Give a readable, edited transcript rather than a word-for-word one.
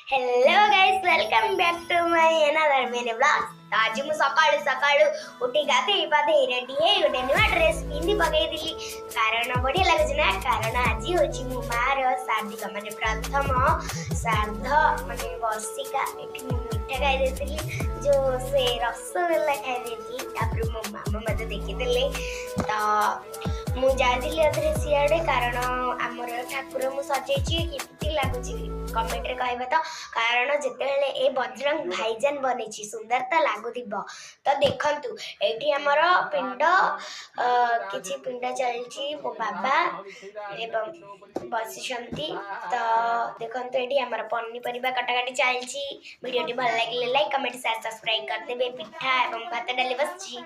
Hello guys welcome back to my another mini blog. आज मु सकाळू सकाळू उठी गाधेई पाधेई रेडी हे गोटे नुआ ड्रेस पिंधि पकेइली कारण बढ़िया लागुच ना। कारण आज होची मो मार शादी माने प्रथम श्राद्ध माने वर्षिका। एठी मु मिठा खाई देतिली जो से रसगोल्ला खाई देतिली। तापर मो मामा मते देखि देले त मु जाइली अथरे सियाडे कारण हमर ठाकुर मु सजेची केमती लागुची कमेंट रे कहबे तो। कारण जेतेबेले ए बजरंग भाईजान बनेची सुंदर तो लागुथिबो। तो देखंतु एठी हमर पिंड किछि पिंड चलची मो बाबा एवं बसिशंती। तो देखंतु एठी हमर पन्नी परिबा कटाकटी चलची। वीडियोटी भल लागिले लाइक कमेंट शेयर सब्सक्राइब कर देबे। पिठा एवं भात डाली बसची।